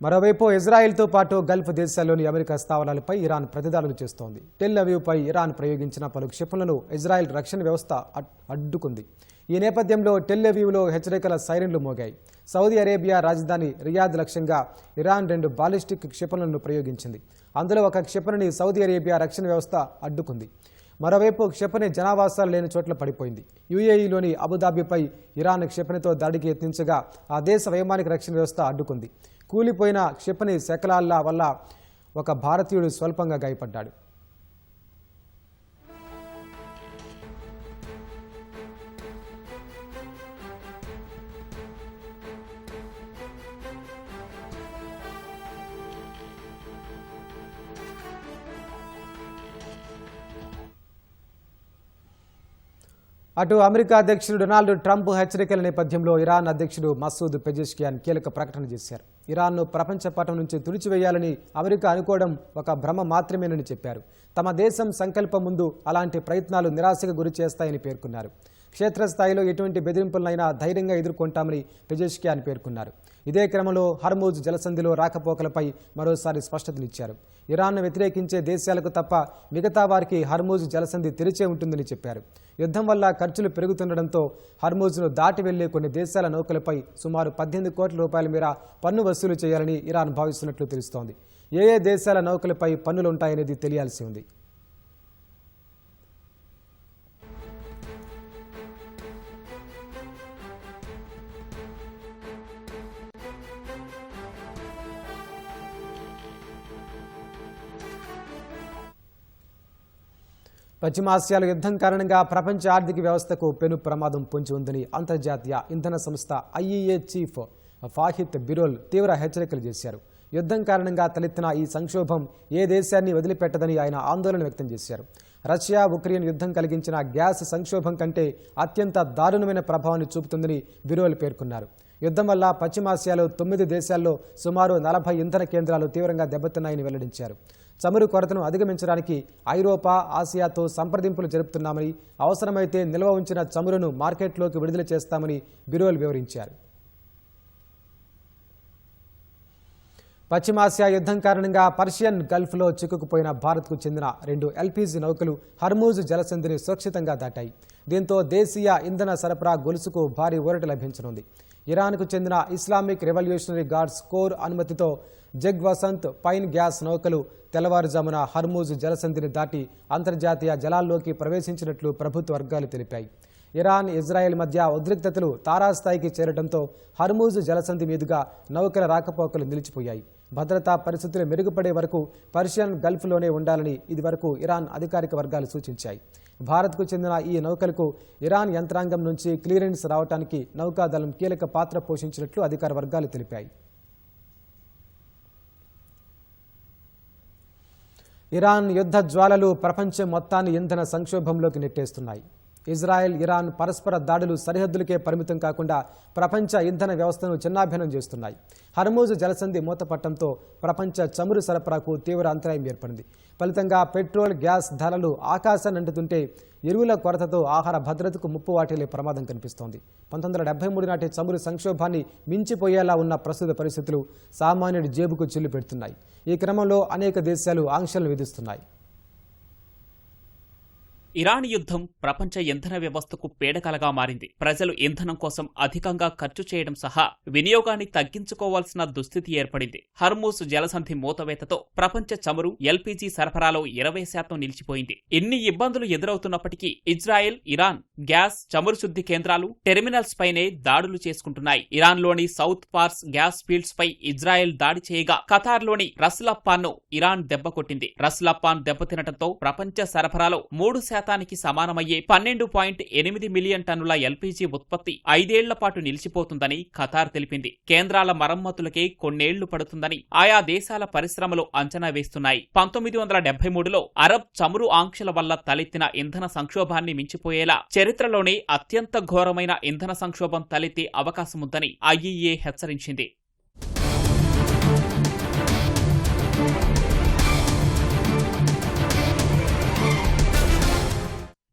మరోవైపు ఇజ్రాయెల్తో పాటు గల్ఫ్ దేశాల్లోని అమెరికా స్థావరాలపై ఇరాన్ ప్రతిదాడులు చేస్తోంది. టెల్ అవీవ్పై ఇరాన్ ప్రయోగించిన పలు క్షిపణులను ఇజ్రాయెల్ రక్షణ వ్యవస్థ అడ్డుకుంది. ఈ నేపథ్యంలో టెల్ అవీవ్లో హెచ్చరికల సైరన్లు మోగాయి. సౌదీ అరేబియా రాజధాని రియాద్ లక్ష్యంగా ఇరాన్ 2 బాలిస్టిక్ క్షిపణులను ప్రయోగించింది. అందులో ఒక క్షిపణిని సౌదీ అరేబియా రక్షణ వ్యవస్థ అడ్డుకుంది. మరోవైపు క్షిపణి జనావాసాలు లేని చోట్ల పడిపోయింది. యుఏఈలోని అబుదాబిపై ఇరాన్ క్షిపణితో దాడికి యత్నించగా ఆ దేశ వైమానిక రక్షణ వ్యవస్థ అడ్డుకుంది. కూలిపోయిన క్షిపణి శకలాల వల్ల ఒక భారతీయుడు స్వల్పంగా గాయపడ్డాడు. అటు అమెరికా అధ్యక్షుడు డొనాల్డ్ ట్రంప్ హెచ్చరికల నేపథ్యంలో ఇరాన్ అధ్యక్షుడు మసూద్ పెజెష్కియాన్ కీలక ప్రకటన చేశారు. ఇరాన్ను ప్రపంచ పటం నుంచి తుడిచివేయాలని అమెరికా అనుకోవడం ఒక భ్రమ మాత్రమేనని చెప్పారు. తమ దేశం సంకల్పం ముందు అలాంటి ప్రయత్నాలు నిరాశకు గురి చేస్తాయని పేర్కొన్నారు. క్షేత్రస్థాయిలో ఎటువంటి బెదిరింపులనైనా ధైర్యంగా ఎదుర్కొంటామని పెజెష్కియాన్ పేర్కొన్నారు. ఇదే క్రమంలో హర్మూజ్ జలసంధిలో రాకపోకలపై మరోసారి స్పష్టతనిచ్చారు. ఇరాన్ను వ్యతిరేకించే దేశాలకు తప్ప మిగతా వారికి హర్మూజ్ జలసంధి తెరిచే ఉంటుందని చెప్పారు. యుద్ధం వల్ల ఖర్చులు పెరుగుతుండటంతో హర్మూజ్ను దాటి వెళ్లే కొన్ని దేశాల నౌకలపై సుమారు 18 కోట్ల రూపాయల మేర పన్ను వసూలు చేయాలని ఇరాన్ భావిస్తున్నట్లు తెలుస్తోంది. ఏ దేశాల నౌకలపై పన్నులుంటాయనేది తెలియాల్సి ఉంది. పశ్చిమాసియాలో యుద్ధం కారణంగా ప్రపంచ ఆర్థిక వ్యవస్థకు పెను ప్రమాదం పొంచి ఉందని అంతర్జాతీయ ఇంధన సంస్థ IEA చీఫ్ ఫాహిత్ బిరోల్ తీవ్ర హెచ్చరికలు చేశారు. యుద్ధం కారణంగా తలెత్తిన ఈ సంక్షోభం ఏ దేశాన్ని వదిలిపెట్టదని ఆయన ఆందోళన వ్యక్తం చేశారు. రష్యా ఉక్రెయిన్ యుద్ధం కలిగించిన గ్యాస్ సంక్షోభం కంటే అత్యంత దారుణమైన ప్రభావాన్ని చూపుతుందని బిరోల్ పేర్కొన్నారు. యుద్ధం వల్ల పశ్చిమాసియాలో 9 దేశాల్లో సుమారు 40 ఇంధన కేంద్రాలు తీవ్రంగా దెబ్బతిన్నాయని వెల్లడించారు. చమురు కొరతను అధిగమించడానికి ఐరోపా, ఆసియాతో సంప్రదింపులు జరుపుతున్నామని, అవసరమైతే నిల్వ ఉంచిన చమురును మార్కెట్లోకి విడుదల చేస్తామని బిరోల్ వివరించారు. పశ్చిమాసియా యుద్ధం కారణంగా పర్షియన్ గల్ఫ్లో చిక్కుకుపోయిన భారత్కు చెందిన 2 LPG నౌకలు హర్మూజ్ జలసంధిని సురక్షితంగా దాటాయి. దీంతో దేశీయ ఇంధన సరఫరా గొలుసుకు భారీ ఊరట లభించనుంది. ఇరాన్కు చెందిన ఇస్లామిక్ రెవల్యూషనరీ గార్డ్స్ కోర్ అనుమతితో జగ్ వసంత్ పైన్ గ్యాస్ నౌకలు తెల్లవారుజామున హర్మూజ్ జలసంధిని దాటి అంతర్జాతీయ జలాల్లోకి ప్రవేశించినట్లు ప్రభుత్వ వర్గాలు తెలిపాయి. ఇరాన్, ఇజ్రాయెల్ మధ్య ఉద్రిక్తతలు తారాస్థాయికి చేరడంతో హర్మూజ్ జలసంధి మీదుగా నౌకల రాకపోకలు నిలిచిపోయాయి. భద్రతా పరిస్థితులు మెరుగుపడే వరకు పర్షియన్ గల్ఫ్లోనే ఉండాలని ఇదివరకు ఇరాన్ అధికారిక వర్గాలు సూచించాయి. భారత్కు చెందిన ఈ నౌకలకు ఇరాన్ యంత్రాంగం నుంచి క్లియరెన్స్ రావడానికి నౌకాదళం కీలక పాత్ర పోషించినట్లు అధికార వర్గాలు తెలిపాయి. ఇరాన్ యుద్ధ జ్వాలలు ప్రపంచం మొత్తాన్ని ఇంధన సంక్షోభంలోకి నెట్టేస్తున్నాయి. ఇజ్రాయెల్, ఇరాన్ పరస్పర దాడులు సరిహద్దులకే పరిమితం కాకుండా ప్రపంచ ఇంధన వ్యవస్థను చిన్నాభిన్నం చేస్తున్నాయి. హర్మూజ్ జలసంధి మూతపట్టడంతో ప్రపంచ చమురు సరఫరాకు తీవ్ర అంతరాయం ఏర్పడింది. ఫలితంగా పెట్రోల్, గ్యాస్ ధరలు ఆకాశాన్ని అంటుతుంటే ఎరువుల కొరతతో ఆహార భద్రతకు ముప్పు వాటిల్లే ప్రమాదం కనిపిస్తోంది. 1973 నాటి చమురు సంక్షోభాన్ని మించిపోయేలా ఉన్న ప్రస్తుత పరిస్థితులు సామాన్యుడి జేబుకు చిల్లు పెడుతున్నాయి. ఈ క్రమంలో అనేక దేశాలు ఆంక్షలు విధిస్తున్నాయి. ఇరాన్ యుద్ధం ప్రపంచ ఇంధన వ్యవస్థకు పీడకలగా మారింది. ప్రజలు ఇంధనం కోసం అధికంగా ఖర్చు చేయడం సహా వినియోగాన్ని తగ్గించుకోవాల్సిన దుస్థితి ఏర్పడింది. హర్మూజ్ జలసంధి మూతవేతతో ప్రపంచ చమురు, LPG సరఫరాలో 20% నిలిచిపోయింది. ఇన్ని ఇబ్బందులు ఎదురవుతున్నప్పటికీ ఇజ్రాయెల్, ఇరాన్ గ్యాస్, చమురు శుద్ధి కేంద్రాలు, టెర్మినల్స్ పైనే దాడులు చేసుకుంటున్నాయి. ఇరాన్లోని సౌత్ పార్స్ గ్యాస్ ఫీల్డ్స్ పై ఇజ్రాయెల్ దాడి చేయగా ఖతార్లోని రస్లప్పాన్ను ఇరాన్ దెబ్బకొట్టింది. రస్లప్పాన్ దెబ్బతినటంతో ప్రపంచ సరఫరాలో 3% సమానమయ్యే 12.8 మిలియన్ టన్నుల LPG ఉత్పత్తి 5 ఏళ్ల పాటు నిలిచిపోతుందని ఖతార్ తెలిపింది. కేంద్రాల మరమ్మతులకే కొన్నేళ్లు పడుతుందని ఆయా దేశాల పరిశ్రమలు అంచనా వేస్తున్నాయి. 1973లో అరబ్ చమురు ఆంక్షల వల్ల తలెత్తిన ఇంధన సంక్షోభాన్ని మించిపోయేలా చరిత్రలోనే అత్యంత ఘోరమైన ఇంధన సంక్షోభం తలెత్తే అవకాశముందని IEA హెచ్చరించింది.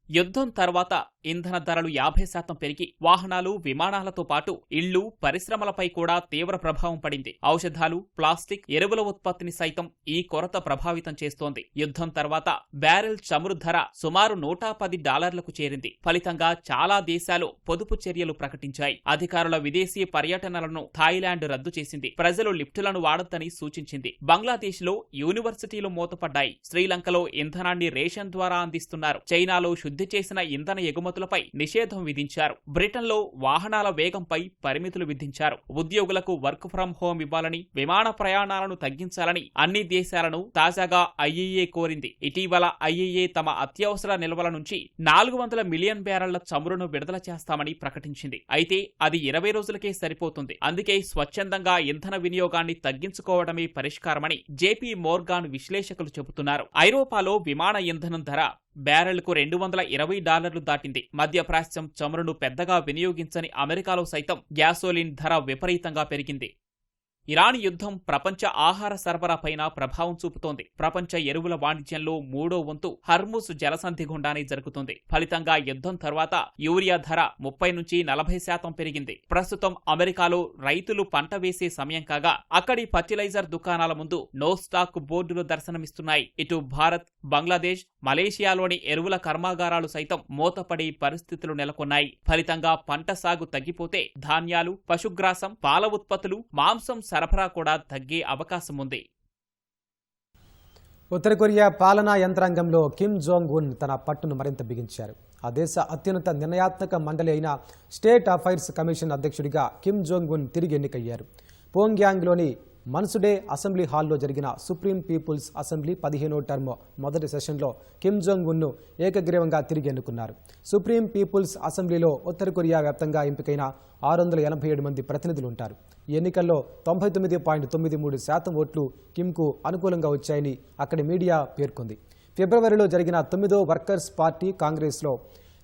యుద్ధం తర్వాత ఇంధన ధరలు 50% పెరిగి వాహనాలు, విమానాలతో పాటు ఇళ్లు, పరిశ్రమలపై కూడా తీవ్ర ప్రభావం పడింది. ఔషధాలు, ప్లాస్టిక్, ఎరువుల ఉత్పత్తిని సైతం ఈ కొరత ప్రభావితం చేస్తోంది. యుద్ధం తర్వాత బ్యారెల్ చమురు ధర సుమారు $110కు చేరింది. ఫలితంగా చాలా దేశాలు పొదుపు చర్యలు ప్రకటించాయి. అధికారుల విదేశీ పర్యటనలను థాయిలాండ్ రద్దు చేసింది. ప్రజలు లిఫ్టులను వాడొద్దని సూచించింది. బంగ్లాదేశ్లో యూనివర్సిటీలు మూతపడ్డాయి. శ్రీలంకలో ఇంధనాన్ని రేషన్ ద్వారా అందిస్తున్నారు. చైనాలో శుద్ధి వృద్ధి చేసిన ఇంధన ఎగుమతులపై నిషేధం విధించారు. బ్రిటన్లో వాహనాల వేగంపై పరిమితులు విధించారు. ఉద్యోగులకు వర్క్ ఫ్రం హోం ఇవ్వాలని, విమాన ప్రయాణాలను తగ్గించాలని అన్ని దేశాలను తాజాగా ఐఈఏ కోరింది. ఇటీవల ఐఈఏ తమ అత్యవసర నిల్వల నుంచి 400 మిలియన్ బ్యారెళ్ల చమురును విడుదల చేస్తామని ప్రకటించింది. అయితే అది 20 రోజులకే సరిపోతుంది. అందుకే స్వచ్ఛందంగా ఇంధన వినియోగాన్ని తగ్గించుకోవడమే పరిష్కారమని జేపీ మోర్గాన్ విశ్లేషకులు చెబుతున్నారు. ఐరోపాలో విమాన ఇంధనం ధర బ్యారెల్కు $220 దాటింది. మధ్యప్రాచ్యం చమురును పెద్దగా వినియోగించని అమెరికాలో సైతం గ్యాసోలిన్ ధర విపరీతంగా పెరిగింది. ఇరాన్ యుద్ధం ప్రపంచ ఆహార సరఫరాపైన ప్రభావం చూపుతోంది. ప్రపంచ ఎరువుల వాణిజ్యంలో 3వ వంతు హర్ముజ్ జలసంధి గుండానే జరుగుతుంది. ఫలితంగా యుద్ధం తర్వాత యూరియా ధర 30 నుంచి 40% పెరిగింది. ప్రస్తుతం అమెరికాలో రైతులు పంట వేసే సమయం కాగా అక్కడి ఫర్టిలైజర్ దుకాణాల ముందు నో స్టాక్ బోర్డులు దర్శనమిస్తున్నాయి. ఇటు భారత్, బంగ్లాదేశ్, మలేషియాలోని ఎరువుల కర్మాగారాలు సైతం మూతపడి పరిస్థితులు నెలకొన్నాయి. ఫలితంగా పంట సాగు తగ్గిపోతే ధాన్యాలు, పశుగ్రాసం, పాల ఉత్పత్తులు, మాంసం సరఫరా కూడా తగ్గే అవకాశం ఉంది. ఉత్తర కొరియా పాలనా యంత్రాంగంలో కిమ్ జోంగ్ ఉన్ తన పట్టును మరింత బిగించారు. ఆ దేశ అత్యున్నత నిర్ణయాత్మక మండలి అయిన స్టేట్ అఫైర్స్ కమిషన్ అధ్యక్షుడిగా కిమ్ జోంగ్ ఉన్ తిరిగి ఎన్నికయ్యారు. పోంగ్యాంగ్లోని మన్సుడే అసెంబ్లీ హాల్లో జరిగిన సుప్రీం పీపుల్స్ అసెంబ్లీ 15వ టర్మ్ మొదటి సెషన్లో కిమ్ జోంగ్ ఉన్ను ఏకగ్రీవంగా తిరిగి ఎన్నుకున్నారు. సుప్రీం పీపుల్స్ అసెంబ్లీలో ఉత్తర కొరియా వ్యాప్తంగా ఎంపికైన 687 మంది ప్రతినిధులు ఉంటారు. ఈ ఎన్నికల్లో 99.93% ఓట్లు కిమ్కు అనుకూలంగా వచ్చాయని అక్కడి మీడియా పేర్కొంది. ఫిబ్రవరిలో జరిగిన 9వ వర్కర్స్ పార్టీ కాంగ్రెస్లో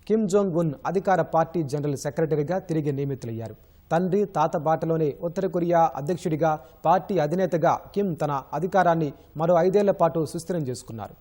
కిమ్ జోంగ్ ఉన్ అధికార పార్టీ జనరల్ సెక్రటరీగా తిరిగి నియమితులయ్యారు. తండ్రి, తాత బాటలోనే ఉత్తర కొరియా అధ్యక్షుడిగా, పార్టీ అధినేతగా కిమ్ తన అధికారాన్ని మరో 5 ఏళ్ల పాటు సుస్థిరం చేసుకున్నారు.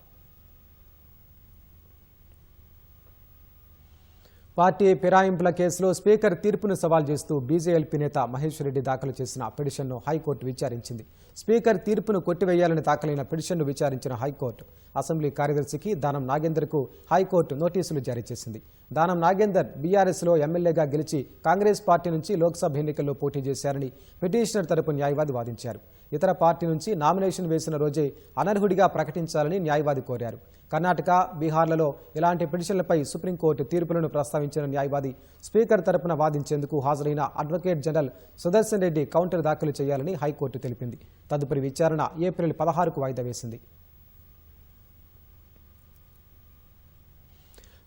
పార్టీ ఫిరాయింపుల కేసులో స్పీకర్ తీర్పును సవాల్ చేస్తూ బీజేఎల్పీ నేత మహేష్ రెడ్డి దాఖలు చేసిన పిటిషన్ను హైకోర్టు విచారించింది. స్పీకర్ తీర్పును కొట్టివేయాలని దాఖలైన పిటిషన్ను విచారించిన హైకోర్టు అసెంబ్లీ కార్యదర్శికి దానం నాగేందర్కు హైకోర్టు నోటీసులు జారీ చేసింది. దానం నాగేందర్ బీఆర్ఎస్లో ఎమ్మెల్యేగా గెలిచి కాంగ్రెస్ పార్టీ నుంచి లోక్సభ ఎన్నికల్లో పోటీ చేశారని పిటిషనర్ తరపు న్యాయవాది వాదించారు. ఇతర పార్టీ నుంచి నామినేషన్ వేసిన రోజే అనర్హుడిగా ప్రకటించాలని న్యాయవాది కోరారు. కర్ణాటక, బీహార్లలో ఇలాంటి పిటిషన్లపై సుప్రీంకోర్టు తీర్పులను ప్రస్తావించిన న్యాయవాది స్పీకర్ తరపున వాదించేందుకు హాజరైన advocate general Sudarshan Reddy counter దాఖలు చేయాలని హైకోర్టు తెలిపింది. తదుపరి విచారణ ఏప్రిల్ 16కు వాయిదా వేసింది.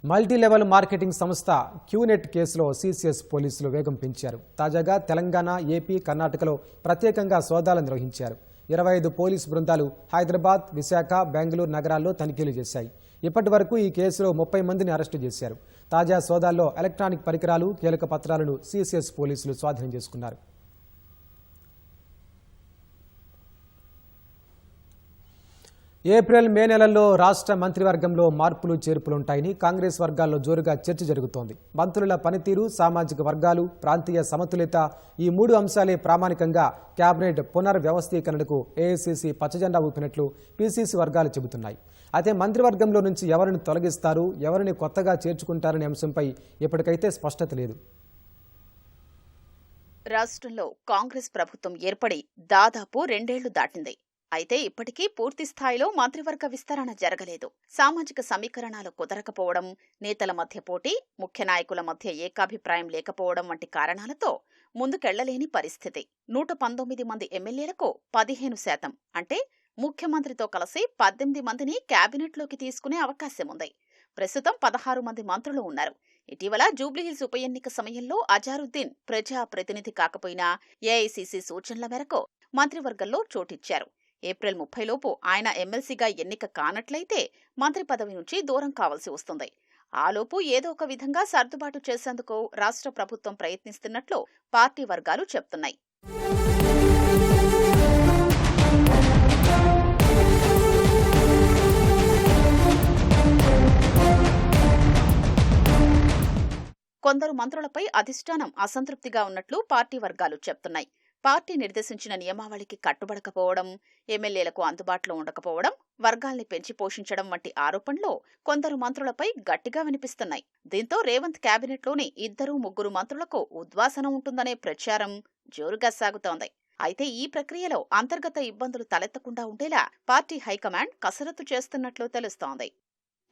మల్టీలెవెల్ మార్కెటింగ్ సంస్థ క్యూనెట్ కేసులో సీసీఎస్ పోలీసులు వేగం పెంచారు. తాజాగా తెలంగాణ, ఏపీ, కర్ణాటకలో ప్రత్యేకంగా సోదాలు నిర్వహించారు. 25 పోలీసు బృందాలు హైదరాబాద్, విశాఖ, బెంగళూరు నగరాల్లో తనిఖీలు చేశాయి. ఇప్పటి వరకు ఈ కేసులో 30 మందిని అరెస్టు చేశారు. తాజా సోదాల్లో ఎలక్ట్రానిక్ పరికరాలు, కీలక పత్రాలను సీసీఎస్ పోలీసులు స్వాధీనం చేసుకున్నారు. ఏప్రిల్, మే నెలల్లో రాష్ట్ర మంత్రివర్గంలో మార్పులు చేర్పులుంటాయని కాంగ్రెస్ వర్గాల్లో జోరుగా చర్చ జరుగుతోంది. మంత్రుల పనితీరు, సామాజిక వర్గాలు, ప్రాంతీయ సమతుల్యత ఈ 3 అంశాలే ప్రామాణికంగా కేబినెట్ పునర్వ్యవస్థీకరణకు ఏఐసీసీ పచ్చజెండా ఊపినట్లు పీసీసీ వర్గాలు చెబుతున్నాయి. అయితే మంత్రివర్గంలో నుంచి ఎవరిని తొలగిస్తారు, ఎవరిని కొత్తగా చేర్చుకుంటారనే అంశంపై ఇప్పటికైతే స్పష్టత లేదు. రాష్ట్రంలో కాంగ్రెస్ ప్రభుత్వం ఏర్పడి దాదాపు 2 ఏళ్లు దాటింది. అయితే ఇప్పటికీ పూర్తి స్థాయిలో మంత్రివర్గ విస్తరణ జరగలేదు. సామాజిక సమీకరణాలు కుదరకపోవడం, నేతల మధ్య పోటీ, ముఖ్య నాయకుల మధ్య ఏకాభిప్రాయం లేకపోవడం వంటి కారణాలతో ముందుకెళ్లలేని పరిస్థితి. 119 మంది ఎమ్మెల్యేలకు 15% అంటే ముఖ్యమంత్రితో కలిసి 18 మందిని కేబినెట్లోకి తీసుకునే అవకాశం ఉంది. ప్రస్తుతం 16 మంది మంత్రులు ఉన్నారు. ఇటీవల జూబ్లీహిల్స్ ఉప ఎన్నిక సమయంలో అజారుద్దీన్ ప్రజా ప్రతినిధి కాకపోయినా ఏఐసీసీ సూచనల మేరకు మంత్రివర్గంలో చోటిచ్చారు. ఏప్రిల్ 30 లోపు ఆయన ఎమ్మెల్సీగా ఎన్నిక కానట్లయితే మంత్రి పదవి నుంచి దూరం కావాల్సి వస్తుంది. ఆలోపు ఏదో ఒక విధంగా సర్దుబాటు చేసేందుకు రాష్ట్ర ప్రభుత్వం ప్రయత్నిస్తున్నట్లు పార్టీ వర్గాలు చెప్తున్నాయి. కొందరు మంత్రులపై అధిష్టానం అసంతృప్తిగా ఉన్నట్లు పార్టీ వర్గాలు చెప్తున్నాయి. పార్టీ నిర్దేశించిన నియమావళికి కట్టుబడకపోవడం, ఎమ్మెల్యేలకు అందుబాటులో ఉండకపోవడం, వర్గాల్ని పెంచి పోషించడం వంటి ఆరోపణలు కొందరు మంత్రులపై గట్టిగా వినిపిస్తున్నాయి. దీంతో రేవంత్ కేబినెట్లోని 2-3 మంత్రులకు ఉద్వాసన ఉంటుందనే ప్రచారం జోరుగా సాగుతోంది. అయితే ఈ ప్రక్రియలో అంతర్గత ఇబ్బందులు తలెత్తకుండా ఉండేలా పార్టీ హైకమాండ్ కసరత్తు చేస్తున్నట్లు తెలుస్తోంది.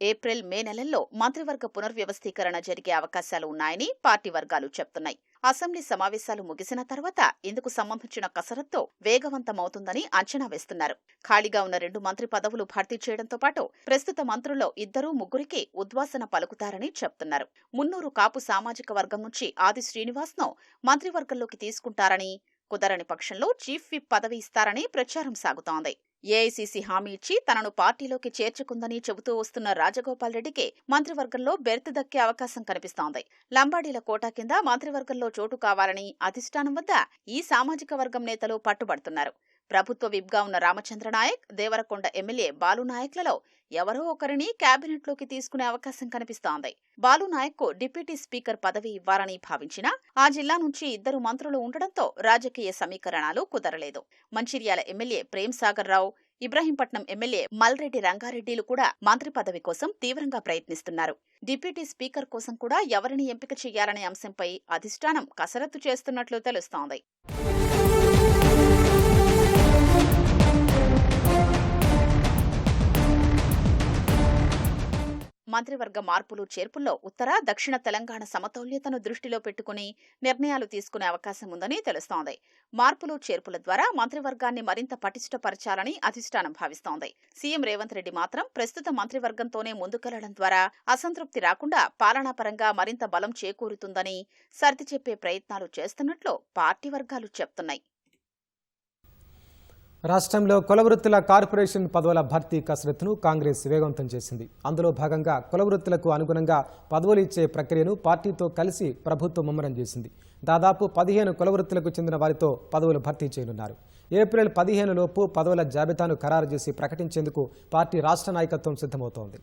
ఏప్రిల్, మే నెలల్లో మంత్రివర్గ పునర్వ్యవస్థీకరణ జరిగే అవకాశాలు ఉన్నాయని పార్టీ వర్గాలు చెప్తున్నాయి. అసెంబ్లీ సమావేశాలు ముగిసిన తర్వాత ఇందుకు సంబంధించిన కసరత్తు వేగవంతమవుతుందని అంచనా వేస్తున్నారు. ఖాళీగా ఉన్న 2 మంత్రి పదవులు భర్తీ చేయడంతో పాటు ప్రస్తుత మంత్రుల్లో 2-3కి ఉద్వాసన పలుకుతారని చెప్తున్నారు. మున్నూరు కాపు సామాజిక వర్గం నుంచి ఆది శ్రీనివాస్ను మంత్రివర్గంలోకి తీసుకుంటారని, కుదరని పక్షంలో చీఫ్ విప్ పదవి ఇస్తారని ప్రచారం సాగుతోంది. ఏఐసీసీ హామీ ఇచ్చి తనను పార్టీలోకి చేర్చుకుందని చెబుతూ వస్తున్న రాజగోపాల్ రెడ్డికి మంత్రివర్గంలో బెర్త్ దక్కే అవకాశం కనిపిస్తోంది. లంబాడీల కోటా కింద మంత్రివర్గంలో చోటు కావాలని అధిష్టానం వద్ద ఈ సామాజిక వర్గం నేతలు పట్టుబడుతున్నారు. ప్రభుత్వ విప్గా ఉన్న రామచంద్రనాయక్, దేవరకొండ ఎమ్మెల్యే బాలునాయక్లలో ఎవరో ఒకరిని కేబినెట్లోకి తీసుకునే అవకాశం కనిపిస్తోంది. బాలునాయక్కు డిప్యూటీ స్పీకర్ పదవి ఇవ్వాలని భావించినా ఆ జిల్లా నుంచి 2 మంత్రులు ఉండడంతో రాజకీయ సమీకరణాలు కుదరలేదు. మంచిర్యాల ఎమ్మెల్యే ప్రేమ్ సాగర్ రావు, ఇబ్రహీంపట్నం ఎమ్మెల్యే మల్రెడ్డి రంగారెడ్డిలు కూడా మంత్రి పదవి కోసం తీవ్రంగా ప్రయత్నిస్తున్నారు. డిప్యూటీ స్పీకర్ కోసం కూడా ఎవరిని ఎంపిక చేయాలనే అంశంపై అధిష్టానం కసరత్తు చేస్తున్నట్లు తెలుస్తోంది. మంత్రివర్గ మార్పులు చేర్పుల్లో ఉత్తర, దక్షిణ తెలంగాణ సమతౌల్యతను దృష్టిలో పెట్టుకుని నిర్ణయాలు తీసుకునే అవకాశం ఉందని తెలుస్తోంది. మార్పులు చేర్పుల ద్వారా మంత్రివర్గాన్ని మరింత పటిష్టపరచాలని అధిష్టానం భావిస్తోంది. సీఎం రేవంత్ రెడ్డి మాత్రం ప్రస్తుత మంత్రివర్గంతోనే ముందుకెళ్లడం ద్వారా అసంతృప్తి రాకుండా పాలనాపరంగా మరింత బలం చేకూరుతుందని సర్ది చెప్పే ప్రయత్నాలు చేస్తున్నట్లు పార్టీ వర్గాలు చెప్తున్నాయి. రాష్ట్రంలో కులవృత్తుల కార్పొరేషన్ పదవుల భర్తీ కసరత్తును కాంగ్రెస్ వేగవంతం చేసింది. అందులో భాగంగా కులవృత్తులకు అనుగుణంగా పదవులు ఇచ్చే ప్రక్రియను పార్టీతో కలిసి ప్రభుత్వం ముమ్మరం చేసింది. దాదాపు 15 కులవృత్తులకు చెందిన వారితో పదవులు భర్తీ చేయనున్నారు. ఏప్రిల్ 15 లోపు పదవుల జాబితాను ఖరారు చేసి ప్రకటించేందుకు పార్టీ రాష్ట్ర నాయకత్వం సిద్ధమవుతోంది.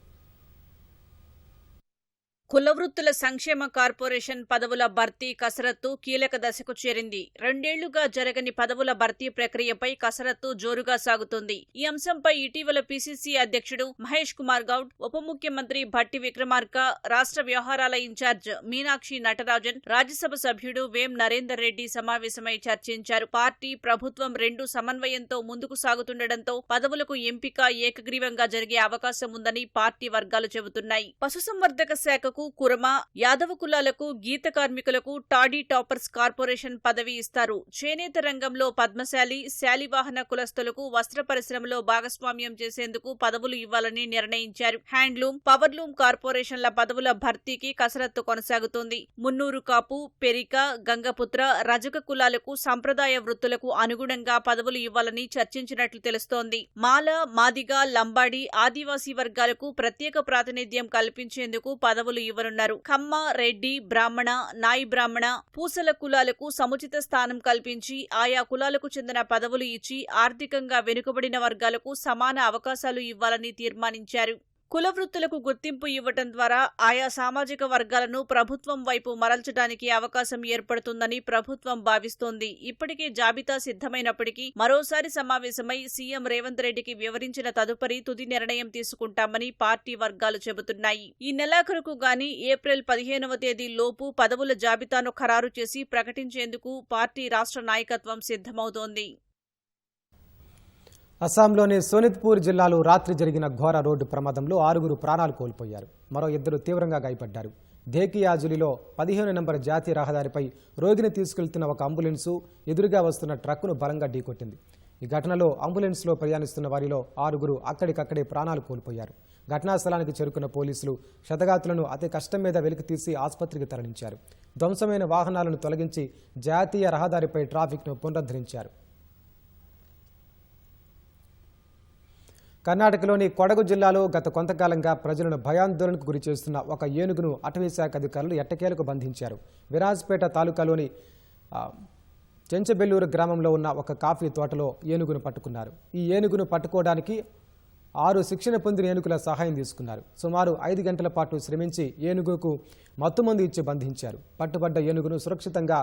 కులవృత్తుల సంక్షేమ కార్పొరేషన్ పదవుల భర్తీ కసరత్తు కీలక దశకు చేరింది. 2 ఏళ్లుగా జరగని పదవుల భర్తీ ప్రక్రియపై కసరత్తు జోరుగా సాగుతోంది. ఈ అంశంపై ఇటీవల పీసీసీ అధ్యక్షుడు మహేష్ కుమార్ గౌడ్, ఉప ముఖ్యమంత్రి భట్టి విక్రమార్క, రాష్ట్ర వ్యవహారాల ఇన్ఛార్జ్ మీనాక్షి నటరాజన్, రాజ్యసభ సభ్యుడు వేం నరేందర్ రెడ్డి సమావేశమై చర్చించారు. పార్టీ, ప్రభుత్వం 2 సమన్వయంతో ముందుకు సాగుతుండటంతో పదవులకు ఎంపిక ఏకగ్రీవంగా జరిగే అవకాశం ఉందని పార్టీ వర్గాలు చెబుతున్నాయి. పశుసంవర్ధక శాఖకు కురమ, యాదవ కులాలకు, గీత కార్మికులకు టాడీ టాపర్స్ కార్పొరేషన్ పదవి ఇస్తారు. చేనేత రంగంలో పద్మశాలి, శాలివాహన కులస్తులకు వస్త్ర పరిశ్రమలో భాగస్వామ్యం చేసేందుకు పదవులు ఇవ్వాలని నిర్ణయించారు. హ్యాండ్లూమ్, పవర్లూమ్ కార్పొరేషన్ల పదవుల భర్తీకి కసరత్తు కొనసాగుతోంది. మున్నూరు కాపు, పెరిక, గంగపుత్ర, రజక కులాలకు సంప్రదాయ వృత్తులకు అనుగుణంగా పదవులు ఇవ్వాలని చర్చించినట్లు తెలుస్తోంది. మాల, మాదిగ, లంబాడి, ఆదివాసీ వర్గాలకు ప్రత్యేక ప్రాతినిధ్యం కల్పించేందుకు పదవులు ఇవ్వనున్నారు. కమ్మ, రెడ్డి, బ్రాహ్మణ, నాయి బ్రాహ్మణ, పూసల కులాలకు సముచిత స్థానం కల్పించి ఆయా కులాలకు చెందిన పదవులు ఇచ్చి ఆర్థికంగా వెనుకబడిన వర్గాలకు సమాన అవకాశాలు ఇవ్వాలని తీర్మానించారు. కుల వృత్తులకు గుర్తింపు ఇవ్వటం ద్వారా ఆయా సామాజిక వర్గాలను ప్రభుత్వం వైపు మరల్చడానికి అవకాశం ఏర్పడుతుందని ప్రభుత్వం భావిస్తోంది. ఇప్పటికే జాబితా సిద్ధమైనప్పటికీ మరోసారి సమావేశమై సీఎం రేవంత్ రెడ్డికి వివరించిన తదుపరి తుది నిర్ణయం తీసుకుంటామని పార్టీ వర్గాలు చెబుతున్నాయి. ఈ నెలాఖరుకు గాని ఏప్రిల్ 15వ తేదీ లోపు పదవుల జాబితాను ఖరారు చేసి ప్రకటించేందుకు పార్టీ రాష్ట్ర నాయకత్వం సిద్ధమవుతోంది. అస్సాంలోని సోనిత్పూర్ జిల్లాలో రాత్రి జరిగిన ఘోర రోడ్డు ప్రమాదంలో 6 ప్రాణాలు కోల్పోయారు. మరో 2 తీవ్రంగా గాయపడ్డారు. ధేకియాజులిలో 15 నంబర్ జాతీయ రహదారిపై రోగిని తీసుకెళ్తున్న ఒక అంబులెన్సు ఎదురుగా వస్తున్న ట్రక్కును బలంగా ఢీకొట్టింది. ఈ ఘటనలో అంబులెన్స్లో ప్రయాణిస్తున్న వారిలో 6 అక్కడికక్కడే ప్రాణాలు కోల్పోయారు. ఘటనా స్థలానికి చేరుకున్న పోలీసులు క్షతగాతులను అతి కష్టం మీద వెలికితీసి ఆసుపత్రికి తరలించారు. ధ్వంసమైన వాహనాలను తొలగించి జాతీయ రహదారిపై ట్రాఫిక్ను పునరుద్ధరించారు. కర్ణాటకలోని కొడగు జిల్లాలో గత కొంతకాలంగా ప్రజలను భయాందోళనకు గురి చేస్తున్న ఒక ఏనుగును అటవీశాఖ అధికారులు ఎట్టకేలకు బంధించారు. విరాజ్పేట తాలూకాలోని చెంచబెల్లూరు గ్రామంలో ఉన్న ఒక కాఫీ తోటలో ఏనుగును పట్టుకున్నారు. ఈ ఏనుగును పట్టుకోవడానికి 6 శిక్షణ పొందిన ఏనుగుల సహాయం తీసుకున్నారు. సుమారు 5 గంటల పాటు శ్రమించి ఏనుగుకు మత్తుమందు ఇచ్చి బంధించారు. పట్టుబడ్డ ఏనుగును సురక్షితంగా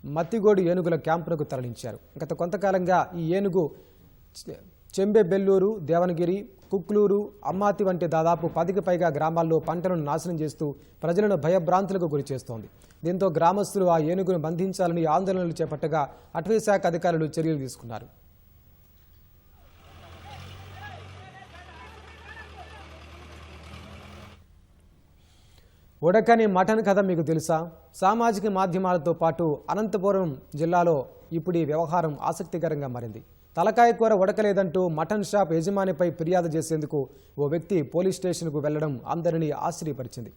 మత్తిగోడు ఏనుగుల క్యాంపులకు తరలించారు. గత కొంతకాలంగా ఈ ఏనుగు చెంబెబెల్లూరు, దేవనగిరి, కుక్లూరు, అమ్మాతి వంటి దాదాపు 10కి పైగా గ్రామాల్లో పంటలను నాశనం చేస్తూ ప్రజలను భయభ్రాంతులకు గురిచేస్తోంది. దీంతో గ్రామస్తులు ఆ ఏనుగును బంధించాలని ఆందోళనలు చేపట్టగా అటవీశాఖ అధికారులు చర్యలు తీసుకున్నారు. ఉడకని మటన్ కథ మీకు తెలుసా? సామాజిక మాధ్యమాలతో పాటు అనంతపురం జిల్లాలో ఇప్పుడు ఈ వ్యవహారం ఆసక్తికరంగా మారింది. తలకాయ కూర ఉడకలేదంటూ మటన్ షాప్ యజమానిపై ఫిర్యాదు చేసేందుకు ఓ వ్యక్తి పోలీస్ స్టేషన్కు వెళ్లడం అందరినీ ఆశ్చర్యపరిచింది.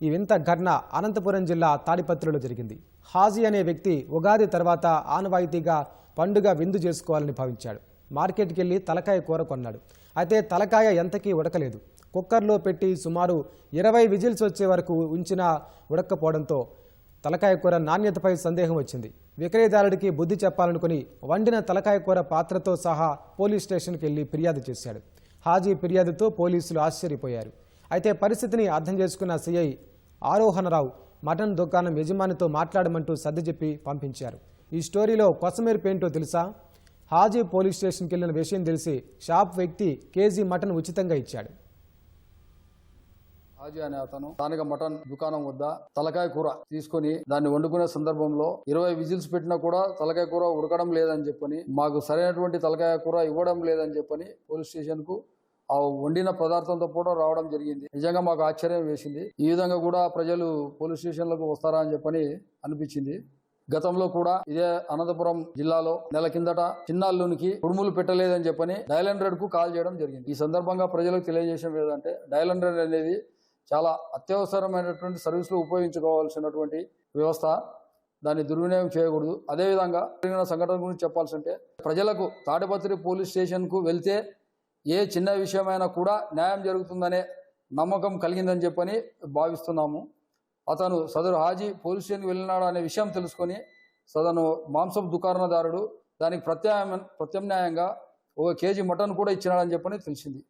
ఈ వింత ఘటన అనంతపురం జిల్లా తాడిపత్రిలో జరిగింది. హాజీ అనే వ్యక్తి ఉగాది తర్వాత ఆనవాయితీగా పండుగ విందు చేసుకోవాలని భావించాడు. మార్కెట్కి వెళ్లి తలకాయ కూర కొన్నాడు. అయితే తలకాయ ఎంతకీ ఉడకలేదు. కుక్కర్లో పెట్టి సుమారు 20 విజిల్స్ వచ్చే వరకు ఉంచినా ఉడక్కపోవడంతో తలకాయ కూర నాణ్యతపై సందేహం వచ్చింది. విక్రయదారుడికి బుద్ధి చెప్పాలనుకుని వండిన తలకాయ కూర పాత్రతో సహా పోలీస్ స్టేషన్కి వెళ్లి ఫిర్యాదు చేశాడు. హాజీ ఫిర్యాదుతో పోలీసులు ఆశ్చర్యపోయారు. అయితే పరిస్థితిని అర్థం చేసుకున్న సిఐ ఆరోహణరావు మటన్ దుకాణం యజమానితో మాట్లాడమంటూ సర్ది చెప్పి పంపించారు. ఈ స్టోరీలో కొసమేర్పేంటో తెలుసా? హాజీ పోలీస్ స్టేషన్కి వెళ్లిన విషయం తెలిసి షాప్ వ్యక్తి కేజీ మటన్ ఉచితంగా ఇచ్చాడు. హాజీ అనే అతను స్థానిక మటన్ దుకాణం వద్ద తలకాయ కూర తీసుకుని దాన్ని వండుకునే సందర్భంలో 20 విజిల్స్ పెట్టినా కూడా తలకాయ కూర ఉడకడం లేదని చెప్పని, మాకు సరైనటువంటి తలకాయ కూర ఇవ్వడం లేదని చెప్పని పోలీస్ స్టేషన్ కు ఆ వండిన పదార్థంతో కూడా రావడం జరిగింది. నిజంగా మాకు ఆశ్చర్యం వేసింది. ఈ విధంగా కూడా ప్రజలు పోలీస్ స్టేషన్లకు వస్తారా అని చెప్పని అనిపించింది. గతంలో కూడా ఇదే అనంతపురం జిల్లాలో నెల కిందట చిన్నాల్లునికి ఉడుములు పెట్టలేదని చెప్పని డయల్ 100 కు కాల్ చేయడం జరిగింది. ఈ సందర్భంగా ప్రజలకు తెలియజేయడం ఏదంటే డయల్ 100 అనేది చాలా అత్యవసరమైనటువంటి సర్వీసులు ఉపయోగించుకోవాల్సినటువంటి వ్యవస్థ. దాన్ని దుర్వినియోగం చేయకూడదు. అదేవిధంగా జరిగిన సంఘటన గురించి చెప్పాల్సి అంటే ప్రజలకు తాడిపత్రి పోలీస్ స్టేషన్కు వెళ్తే ఏ చిన్న విషయమైనా కూడా న్యాయం జరుగుతుందనే నమ్మకం కలిగిందని చెప్పని భావిస్తున్నాము. అతను సదరు హాజీ పోలీస్ స్టేషన్కి వెళ్ళినాడు అనే విషయం తెలుసుకొని సదను మాంసం దుకాణదారుడు దానికి ప్రత్యామ్నాయంగా 1 కేజీ మటన్ కూడా ఇచ్చినాడని చెప్పని తెలిసింది.